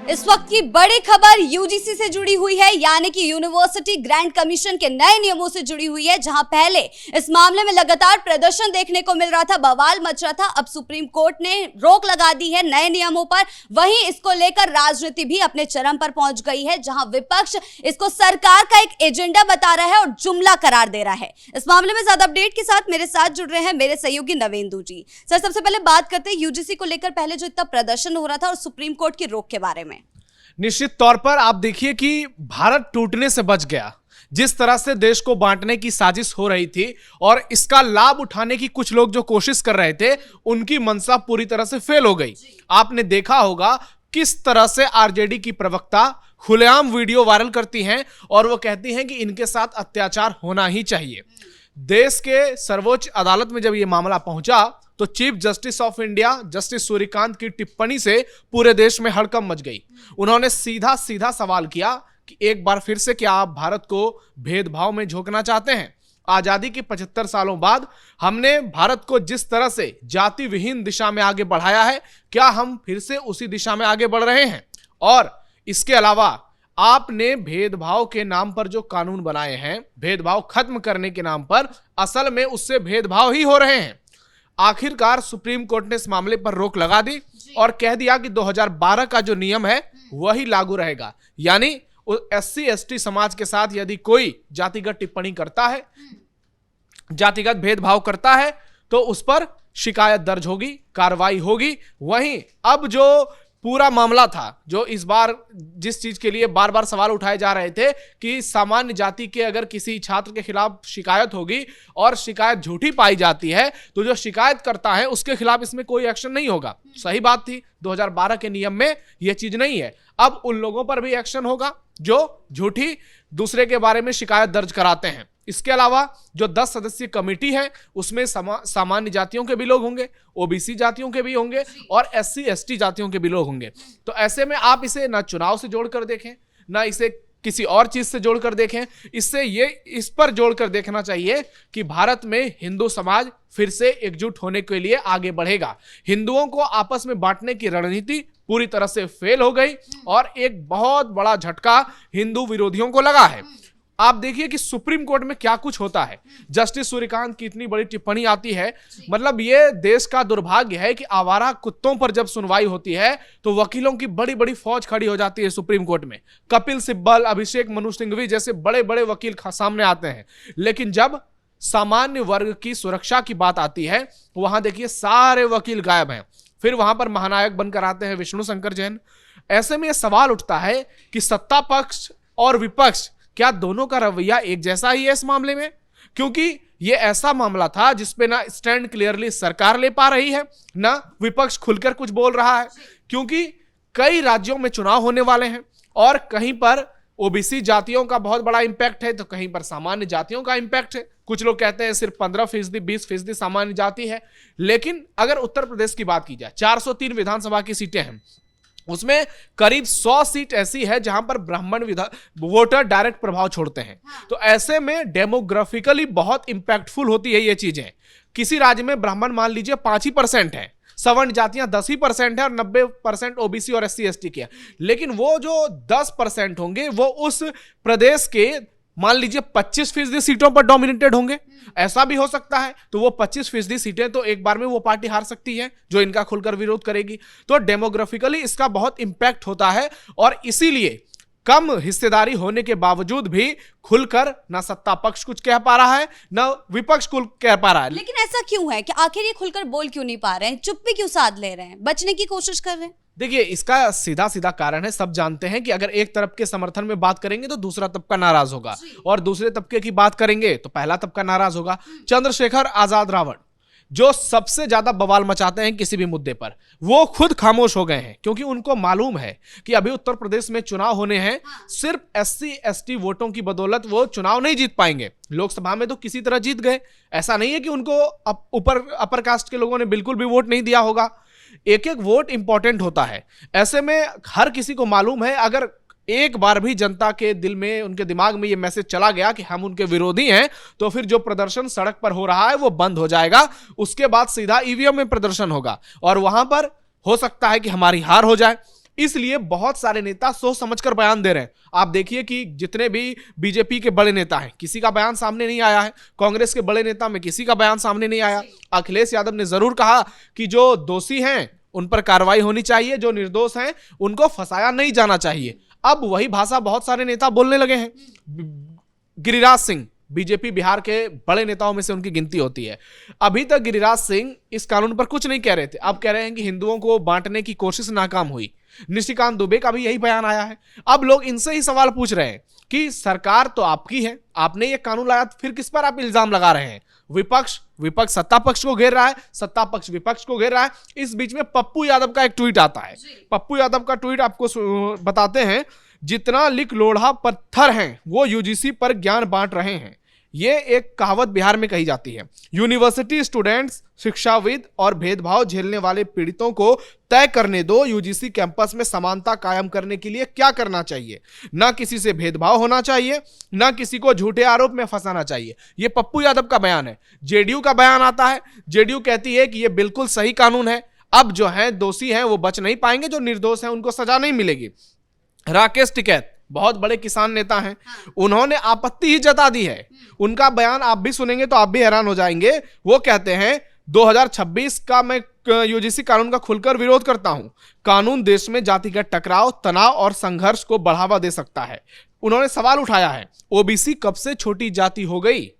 इस वक्त की बड़ी खबर यूजीसी से जुड़ी हुई है, यानी कि यूनिवर्सिटी ग्रांट कमीशन के नए नियमों से जुड़ी हुई है। जहां पहले इस मामले में लगातार प्रदर्शन देखने को मिल रहा था, बवाल मच रहा था, अब सुप्रीम कोर्ट ने रोक लगा दी है नए नियमों पर। वहीं इसको लेकर राजनीति भी अपने चरम पर पहुंच गई है, जहां विपक्ष इसको सरकार का एक एजेंडा बता रहा है और जुमला करार दे रहा है। इस मामले में ज्यादा अपडेट के साथ मेरे साथ जुड़ रहे हैं मेरे सहयोगी नवेंदु जी। सर, सबसे पहले बात करते हैं यूजीसी को लेकर पहले जो इतना प्रदर्शन हो रहा था और सुप्रीम कोर्ट की रोक के बारे में। निश्चित तौर पर आप देखिए कि भारत टूटने से बच गया। जिस तरह से देश को बांटने की साजिश हो रही थी और इसका लाभ उठाने की कुछ लोग जो कोशिश कर रहे थे, उनकी मंशा पूरी तरह से फेल हो गई। आपने देखा होगा किस तरह से आरजेडी की प्रवक्ता खुलेआम वीडियो वायरल करती हैं और वो कहती हैं कि इनके साथ अत्याचार होना ही चाहिए। देश के सर्वोच्च अदालत में जब यह मामला पहुंचा तो chief justice of India justice Suryakant की टिप्पणी से पूरे देश में हड़कंप मच गई। उन्होंने सीधा सीधा सवाल किया कि एक बार फिर से क्या आप भारत को भेदभाव में झोंकना चाहते हैं? आजादी के 75 सालों बाद हमने भारत को जिस तरह से जाति विहीन दिशा में आगे बढ़ाया है, क्या हम फिर से उसी दिशा में आगे बढ़ रहे हैं? और इसके अलावा आपने भेदभाव के नाम पर जो कानून बनाए हैं, भेदभाव खत्म करने के नाम पर, असल में उससे भेदभाव ही हो रहे हैं। आखिरकार सुप्रीम कोर्ट ने इस मामले पर रोक लगा दी और कह दिया कि 2012 का जो नियम है वही लागू रहेगा। यानी एससी एसटी समाज के साथ यदि कोई जातिगत टिप्पणी करता है, जातिगत भेदभाव करता है, तो उस पर शिकायत दर्ज होगी, कार्रवाई होगी। वहीं अब जो पूरा मामला था, जो इस बार जिस चीज के लिए बार बार सवाल उठाए जा रहे थे कि सामान्य जाति के अगर किसी छात्र के खिलाफ शिकायत होगी और शिकायत झूठी पाई जाती है तो जो शिकायत करता है उसके खिलाफ इसमें कोई एक्शन नहीं होगा। सही बात थी, 2012 के नियम में यह चीज नहीं है। अब उन लोगों पर भी एक्शन होगा जो झूठी दूसरे के बारे में शिकायत दर्ज कराते हैं। इसके अलावा जो 10 सदस्यीय कमेटी है उसमें सामान्य जातियों के भी लोग होंगे, ओबीसी जातियों के भी होंगे और एससी एसटी जातियों के भी लोग होंगे। तो ऐसे में आप इसे ना चुनाव से जोड़कर देखें, ना इसे किसी और चीज से जोड़कर देखें। इससे ये इस पर जोड़कर देखना चाहिए कि भारत में हिंदू समाज फिर से एकजुट होने के लिए आगे बढ़ेगा। हिंदुओं को आपस में बांटने की रणनीति पूरी तरह से फेल हो गई और एक बहुत बड़ा झटका हिंदू विरोधियों को लगा है। आप देखिए कि सुप्रीम कोर्ट में क्या कुछ होता है। जस्टिस सूर्यकांत की इतनी बड़ी टिप्पणी आती है, मतलब ये देश का दुर्भाग्य है कि आवारा कुत्तों पर जब सुनवाई होती है तो वकीलों की बड़ी बड़ी फौज खड़ी हो जाती है सुप्रीम कोर्ट में। कपिल सिब्बल, अभिषेक मनु सिंघवी जैसे बड़े बड़े वकील सामने आते हैं, लेकिन जब सामान्य वर्ग की सुरक्षा की बात आती है वहां देखिए सारे वकील गायब हैं। फिर वहां पर महानायक बनकर आते हैं विष्णु शंकर जैन। ऐसे में यह सवाल उठता है कि सत्ता पक्ष और विपक्ष, क्या दोनों का रवैया एक जैसा ही है इस मामले में? क्योंकि यह ऐसा मामला था जिसपे ना स्टैंड क्लियरली सरकार ले पा रही है, ना विपक्ष खुलकर कुछ बोल रहा है। क्योंकि कई राज्यों में चुनाव होने वाले हैं और कहीं पर ओबीसी जातियों का बहुत बड़ा इंपैक्ट है तो कहीं पर सामान्य जातियों का इंपैक्ट है। कुछ लोग कहते हैं सिर्फ 15%, 20% सामान्य जाति है। लेकिन अगर उत्तर प्रदेश की बात की जाए, 403 विधानसभा की सीटें हैं, उसमें करीब 100 सीट ऐसी है जहां पर ब्राह्मण वोटर डायरेक्ट प्रभाव छोड़ते हैं। तो ऐसे में डेमोग्राफिकली बहुत इंपैक्टफुल होती है ये चीजें। किसी राज्य में ब्राह्मण मान लीजिए 5% है, सवर्ण जातियां 10% है और 90% ओबीसी और एससी एसटी की है। लेकिन वो जो 10% होंगे वो उस प्रदेश के मान लीजिए 25% सीटों पर डोमिनेटेड होंगे। ऐसा भी हो सकता है। तो वो 25% सीटें तो एक बार में वो पार्टी हार सकती है जो इनका खुलकर विरोध करेगी। तो डेमोग्राफिकली इसका बहुत इंपैक्ट होता है और इसीलिए कम हिस्सेदारी होने के बावजूद भी खुलकर ना सत्ता पक्ष कुछ कह पा रहा है, ना विपक्ष कुछ कह पा रहा है। लेकिन ऐसा क्यों है कि आखिर ये खुलकर बोल क्यों नहीं पा रहे हैं? चुप्पी क्यों साध ले रहे हैं? बचने की कोशिश कर रहे हैं? देखिए, इसका सीधा सीधा कारण है, सब जानते हैं कि अगर एक तरफ के समर्थन में बात करेंगे तो दूसरा तबका नाराज होगा और दूसरे तबके की बात करेंगे तो पहला तबका नाराज होगा। चंद्रशेखर आजाद रावण जो सबसे ज्यादा बवाल मचाते हैं किसी भी मुद्दे पर, वो खुद खामोश हो गए हैं क्योंकि उनको मालूम है कि अभी उत्तर प्रदेश में चुनाव होने हैं। सिर्फ एससी एसटी वोटों की बदौलत वो चुनाव नहीं जीत पाएंगे। लोकसभा में तो किसी तरह जीत गए, ऐसा नहीं है कि उनको ऊपर अपर कास्ट के लोगों ने बिल्कुल भी वोट नहीं दिया होगा। एक एक वोट इंपॉर्टेंट होता है। ऐसे में हर किसी को मालूम है अगर एक बार भी जनता के दिल में, उनके दिमाग में ये मैसेज चला गया कि हम उनके विरोधी हैं, तो फिर जो प्रदर्शन सड़क पर हो रहा है वो बंद हो जाएगा। उसके बाद सीधा ईवीएम में प्रदर्शन होगा और वहां पर हो सकता है कि हमारी हार हो जाए। इसलिए बहुत सारे नेता सोच समझकर बयान दे रहे हैं। आप देखिए कि जितने भी बीजेपी के बड़े नेता हैं, किसी का बयान सामने नहीं आया है। कांग्रेस के बड़े नेता में किसी का बयान सामने नहीं आया। अखिलेश यादव ने जरूर कहा कि जो दोषी हैं उन पर कार्रवाई होनी चाहिए, जो निर्दोष हैं उनको फंसाया नहीं जाना चाहिए। अब वही भाषा बहुत सारे नेता बोलने लगे हैं। गिरिराज सिंह बीजेपी बिहार के बड़े नेताओं में से उनकी गिनती होती है। अभी तक गिरिराज सिंह इस कानून पर कुछ नहीं कह रहे थे, अब कह रहे हैं कि हिंदुओं को बांटने की कोशिश नाकाम हुई। निशिकांत दुबे का भी यही बयान आया है। अब लोग इनसे ही सवाल पूछ रहे हैं कि सरकार तो आपकी है, आपने ये कानून लाया, फिर किस पर आप इल्जाम लगा रहे हैं? विपक्ष सत्ता पक्ष को घेर रहा है, सत्ता पक्ष विपक्ष को घेर रहा है। इस बीच में पप्पू यादव का एक ट्वीट आता है। पप्पू यादव का ट्वीट आपको बताते हैं। जितना लिख लोढ़ा पत्थर हैं वो यूजीसी पर ज्ञान बांट रहे हैं। ये एक कहावत बिहार में कही जाती है। यूनिवर्सिटी स्टूडेंट्स, शिक्षाविद और भेदभाव झेलने वाले पीड़ितों को तय करने दो यूजीसी कैंपस में समानता कायम करने के लिए क्या करना चाहिए। ना किसी से भेदभाव होना चाहिए, ना किसी को झूठे आरोप में फंसाना चाहिए। ये पप्पू यादव का बयान है। जेडीयू का बयान आता है। जेडीयू कहती है कि ये बिल्कुल सही कानून है। अब जो है दोषी हैं वो बच नहीं पाएंगे, जो निर्दोष हैं उनको सजा नहीं मिलेगी। राकेश टिकैत बहुत बड़े किसान नेता हैं, उन्होंने आपत्ति ही जता दी है। उनका बयान आप भी सुनेंगे तो आप भी हैरान हो जाएंगे। वो कहते हैं 2026 का मैं यूजीसी कानून का खुलकर विरोध करता हूं। कानून देश में जातिगत टकराव, तनाव और संघर्ष को बढ़ावा दे सकता है। उन्होंने सवाल उठाया है, ओबीसी कब से छोटी जाति हो गई?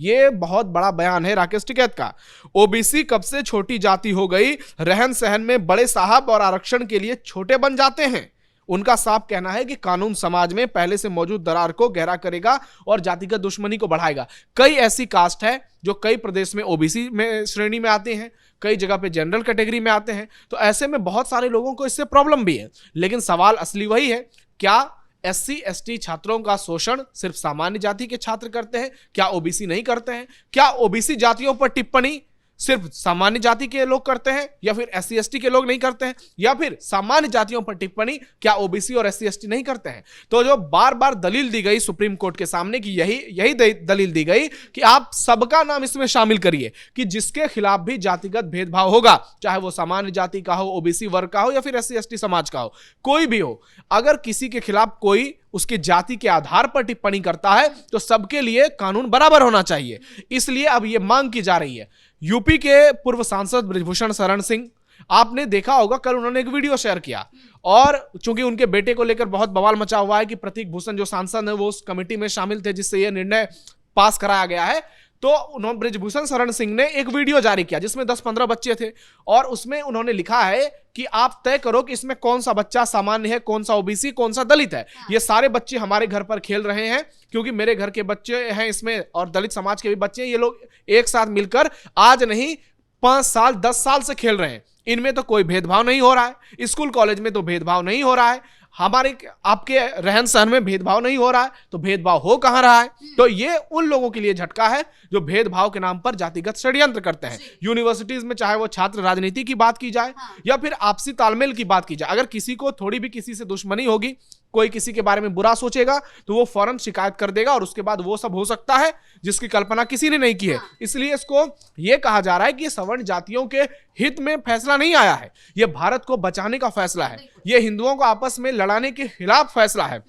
ये बहुत बड़ा बयान है राकेश टिकैत का। ओबीसी कब से छोटी जाति हो गई? रहन सहन में बड़े साहब और आरक्षण के लिए छोटे बन जाते हैं। उनका साफ कहना है कि कानून समाज में पहले से मौजूद दरार को गहरा करेगा और जातिगत दुश्मनी को बढ़ाएगा। कई ऐसी कास्ट है जो कई प्रदेश में ओबीसी में श्रेणी में आते हैं, कई जगह पे जनरल कैटेगरी में आते हैं। तो ऐसे में बहुत सारे लोगों को इससे प्रॉब्लम भी है। लेकिन सवाल असली वही है, क्या एससी एसटी छात्रों का शोषण सिर्फ सामान्य जाति के छात्र करते हैं? क्या ओबीसी नहीं करते हैं? क्या ओबीसी जातियों पर टिप्पणी सिर्फ सामान्य जाति के लोग करते हैं या फिर एससी एसटी के लोग नहीं करते हैं? या फिर सामान्य जातियों पर टिप्पणी क्या ओबीसी और एससी एसटी नहीं करते हैं? तो जो बार बार दलील दी गई सुप्रीम कोर्ट के सामने कि यही दलील दी गई कि आप सबका नाम इसमें शामिल करिए कि जिसके खिलाफ भी जातिगत भेदभाव होगा, चाहे वो सामान्य जाति का हो, ओबीसी वर्ग का हो या फिर एससी एसटी समाज का हो, कोई भी हो, अगर किसी के खिलाफ कोई उसकी जाति के आधार पर टिप्पणी करता है तो सबके लिए कानून बराबर होना चाहिए। इसलिए अब यह मांग की जा रही है। यूपी के पूर्व सांसद बृजभूषण शरण सिंह, आपने देखा होगा कल उन्होंने एक वीडियो शेयर किया और चूंकि उनके बेटे को लेकर बहुत बवाल मचा हुआ है कि प्रतीक भूषण जो सांसद है वो उस कमेटी में शामिल थे जिससे यह निर्णय पास कराया गया है, तो उन्होंने बृजभूषण शरण सिंह ने एक वीडियो जारी किया जिसमें 10-15 बच्चे थे और उसमें उन्होंने लिखा है कि आप तय करो कि इसमें कौन सा बच्चा सामान्य है, कौन सा ओबीसी, कौन सा दलित है। ये सारे बच्चे हमारे घर पर खेल रहे हैं क्योंकि मेरे घर के बच्चे हैं इसमें और दलित समाज के भी बच्चे हैं। ये लोग एक साथ मिलकर आज नहीं 5 साल 10 साल से खेल रहे हैं। इनमें तो कोई भेदभाव नहीं हो रहा है। स्कूल कॉलेज में तो भेदभाव नहीं हो रहा है। हमारे आपके रहन सहन में भेदभाव नहीं हो रहा है, तो भेदभाव हो कहां रहा है? तो ये उन लोगों के लिए झटका है जो भेदभाव के नाम पर जातिगत षड्यंत्र करते हैं। यूनिवर्सिटीज में चाहे वो छात्र राजनीति की बात की जाए या फिर आपसी तालमेल की बात की जाए, अगर किसी को थोड़ी भी किसी से दुश्मनी होगी, कोई किसी के बारे में बुरा सोचेगा तो वो फौरन शिकायत कर देगा और उसके बाद वो सब हो सकता है जिसकी कल्पना किसी ने नहीं की है। इसलिए इसको ये कहा जा रहा है कि सवर्ण जातियों के हित में फैसला नहीं आया है, ये भारत को बचाने का फैसला है, ये हिंदुओं को आपस में लड़ाने के खिलाफ फैसला है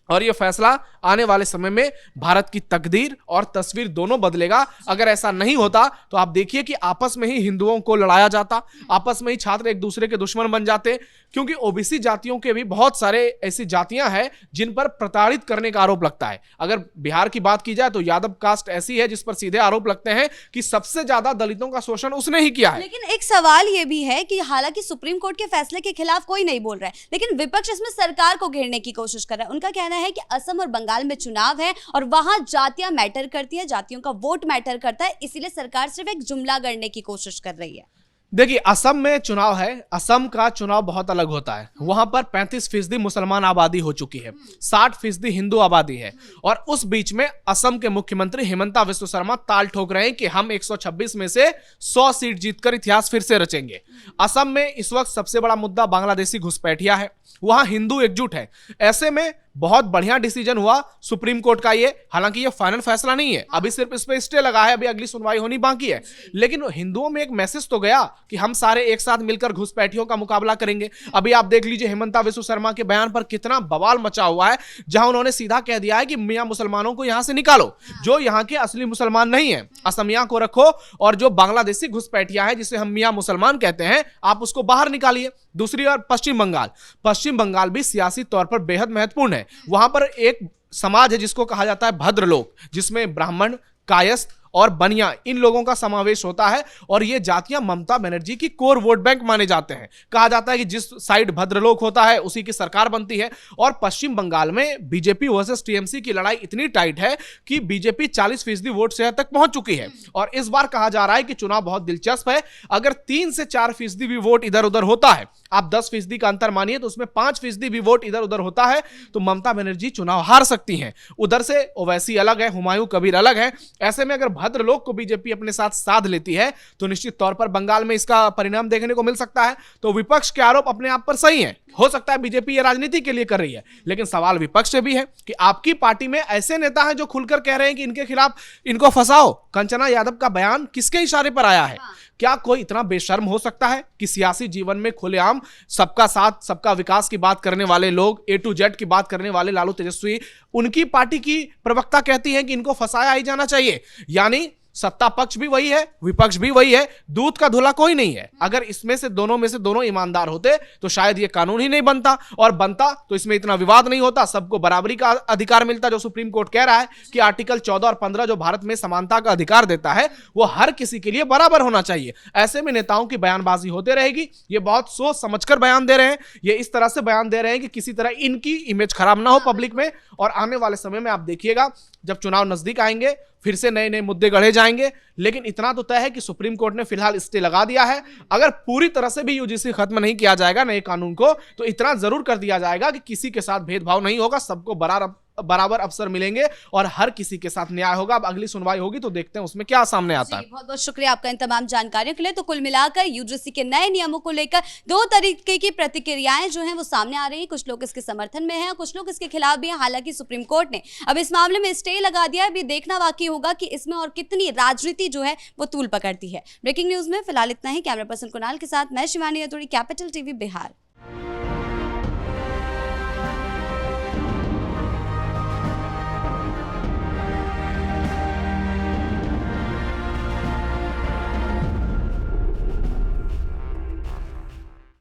और यह फैसला आने वाले समय में भारत की तकदीर और तस्वीर दोनों बदलेगा। अगर ऐसा नहीं होता तो आप देखिए कि आपस में ही हिंदुओं को लड़ाया जाता, आपस में ही छात्र एक दूसरे के दुश्मन बन जाते, क्योंकि ओबीसी जातियों के भी बहुत सारे ऐसी जातियां हैं जिन पर प्रताड़ित करने का आरोप लगता है। अगर बिहार की बात की जाए तो यादव कास्ट ऐसी है जिस पर सीधे आरोप लगते हैं कि सबसे ज्यादा दलितों का शोषण उसने ही किया है। लेकिन एक सवाल ये भी है कि हालांकि सुप्रीम कोर्ट के फैसले के खिलाफ कोई नहीं बोल रहा है, लेकिन विपक्ष इसमें सरकार को घेरने की कोशिश कर रहा है। उनका कहना है कि असम और बंगाल में चुनाव है और वहां जातियां मैटर करती है, जातियों का वोट मैटर करता है, इसीलिए सरकार सिर्फ एक जुमला गढ़ने की कोशिश कर रही है। देखिए, असम में चुनाव है, असम का चुनाव बहुत अलग होता है। वहां पर 35% मुसलमान आबादी हो चुकी है, 60% हिंदू आबादी है और उस बीच में असम के मुख्यमंत्री हिमंता बिस्वा शर्मा ताल ठोक रहे हैं कि हम 126 में से 100 सीट जीतकर इतिहास फिर से रचेंगे। असम में इस वक्त सबसे बड़ा मुद्दा बांग्लादेशी घुसपैठिया है, वहां हिंदू एकजुट है। ऐसे में बहुत बढ़िया डिसीजन हुआ सुप्रीम कोर्ट का ये। हालांकि ये फाइनल फैसला नहीं है, अभी सिर्फ इस पे स्टे लगा है, अभी अगली सुनवाई होनी बाकी है। लेकिन हिंदुओं में एक मैसेज तो गया कि हम सारे एक साथ मिलकर घुसपैठियों का मुकाबला करेंगे। अभी आप देख लीजिए हेमंता विश्व शर्मा के बयान पर कितना बवाल मचा हुआ है, जहां उन्होंने सीधा कह दिया है कि मियां मुसलमानों को यहां से निकालो, जो यहां के असली मुसलमान नहीं है, असमिया को रखो, और जो बांग्लादेशी घुसपैठिया है जिसे हम मियां मुसलमान कहते हैं, आप उसको बाहर निकालिए। दूसरी ओर पश्चिम बंगाल भी सियासी तौर पर बेहद महत्वपूर्ण है। वहां पर एक समाज है जिसको कहा जाता है भद्र लोग, जिसमें ब्राह्मण, कायस्थ और बनिया, इन लोगों का समावेश होता है। और ये जातियां ममता बनर्जी की कोर वोट बैंक माने जाते हैं। कहा जाता है कि जिस साइड भद्रलोक होता है उसी की सरकार बनती है। और पश्चिम बंगाल में बीजेपी वर्सेस टीएमसी की लड़ाई इतनी टाइट है कि बीजेपी 40% वोट शेयर तक पहुंच चुकी है। और इस बार कहा जा रहा है कि चुनाव बहुत दिलचस्प है। अगर 3 से 4% भी वोट इधर उधर होता है, आप 10% का अंतर मानिए, तो उसमें 5% भी वोट इधर उधर होता है, तो ममता बनर्जी चुनाव हार सकती हैं। उधर से ओवैसी अलग है, हुमायूं कबीर अलग है। ऐसे में अगर भद्र लोग को बीजेपी अपने साथ साध लेती है तो निश्चित तौर पर बंगाल में इसका परिणाम देखने को मिल सकता है। तो विपक्ष के आरोप अपने आप पर सही है, हो सकता है बीजेपी ये राजनीति के लिए कर रही है, लेकिन सवाल विपक्ष से भी है कि आपकी पार्टी में ऐसे नेता हैं जो खुलकर कह रहे हैं कि इनके खिलाफ इनको फंसाओ। कंचना यादव का बयान किसके इशारे पर आया है? क्या कोई इतना बेशर्म हो सकता है कि सियासी जीवन में खुलेआम सबका साथ सबका विकास की बात करने वाले लोग, A to Z की बात करने वाले लालू तेजस्वी, उनकी पार्टी की प्रवक्ता कहती हैं कि इनको फंसाया ही जाना चाहिए? यानी सत्ता पक्ष भी वही है, विपक्ष भी वही है, दूध का धुला कोई नहीं है। अगर इसमें से दोनों ईमानदार होते तो शायद ये कानून ही नहीं बनता, और बनता तो इसमें इतना विवाद नहीं होता, सबको बराबरी का अधिकार मिलता। जो सुप्रीम कोर्ट कह रहा है कि आर्टिकल 14 और 15 जो भारत में समानता का अधिकार देता है, वो हर किसी के लिए बराबर होना चाहिए। ऐसे में नेताओं की बयानबाजी होते रहेगी। ये बहुत सोच समझकर बयान दे रहे हैं, ये इस तरह से बयान दे रहे हैं कि किसी तरह इनकी इमेज खराब ना हो पब्लिक में। और आने वाले समय में आप देखिएगा, जब चुनाव नजदीक आएंगे, फिर से नए नए मुद्दे गढ़े जाएंगे। लेकिन इतना तो तय है कि सुप्रीम कोर्ट ने फिलहाल स्टे लगा दिया है। अगर पूरी तरह से भी यूजीसी खत्म नहीं किया जाएगा नए कानून को, तो इतना जरूर कर दिया जाएगा कि किसी के साथ भेदभाव नहीं होगा, सबको बराबर अवसर मिलेंगे और हर किसी के साथ न्याय होगा। अब अगली सुनवाई होगी तो देखते हैं उसमें क्या सामने आता है। बहुत बहुत शुक्रिया आपका इन तमाम जानकारियों के लिए। तो कुल मिलाकर यूजीसी के नए नियमों को लेकर 2 तरीके की प्रतिक्रियाएं जो हैं वो सामने आ रही हैं। कुछ लोग इसके समर्थन में हैं, कुछ लोग इसके खिलाफ भी हैं। हालांकि सुप्रीम कोर्ट ने अब इस मामले में स्टे लगा दिया है। अभी देखना बाकी होगा कि इसमें और कितनी राजनीति जो है वो तूल पकड़ती है। ब्रेकिंग न्यूज में फिलहाल इतना ही। कैमरा पर्सन कुणाल के साथ मैं शिवानी रतूड़ी, कैपिटल टीवी बिहार।